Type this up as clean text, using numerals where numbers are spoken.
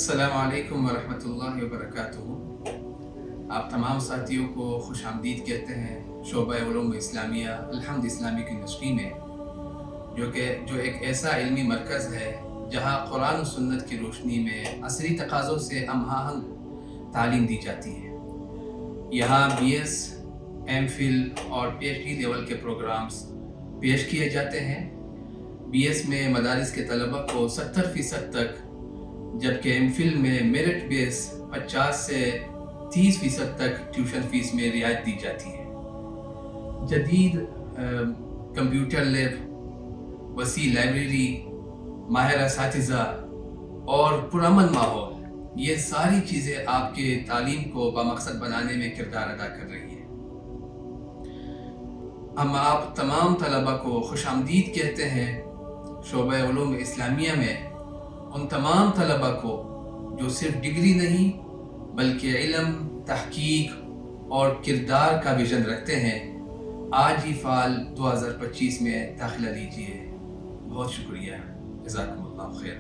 अस्सलामु अलैकुम वरहमतुल्लाहि वबरकातुहू। आप तमाम साथियों को खुशामदीद कहते हैं शोबा उलूम इस्लामिया अल-हम्द इस्लामिक यूनिवर्सिटी में, जो एक ऐसा इल्मी मरकज़ है जहाँ कुरान और सुन्नत की रोशनी में असरी तकाज़ों से हमआहंग तालीम दी जाती है। यहाँ BS, MPhil और PhD लेवल के प्रोग्राम्स पेश किए जाते हैं। BS में मदारिस के तलबा को 70% तक, जबकि MPhil में मेरिट बेस 50 से 30% तक ट्यूशन फीस में रियायत दी जाती है। जदीद कंप्यूटर लैब, वसी लाइब्रेरी, माहिर असातिज़ा और पुरअमन माहौल, ये सारी चीज़ें आपके तालीम को बामकसद बनाने में किरदार अदा कर रही हैं। हम आप तमाम तलबा को खुशामदीद कहते हैं शोबा उलूम इस्लामिया में उन तमाम तलबा को जो सिर्फ डिग्री नहीं बल्कि इल्म, तहकीक और किरदार का विजन रखते हैं। आज ही फाल 2025 में दाखिला लीजिए। बहुत शुक्रिया। जज़ाकुमुल्लाह खैर।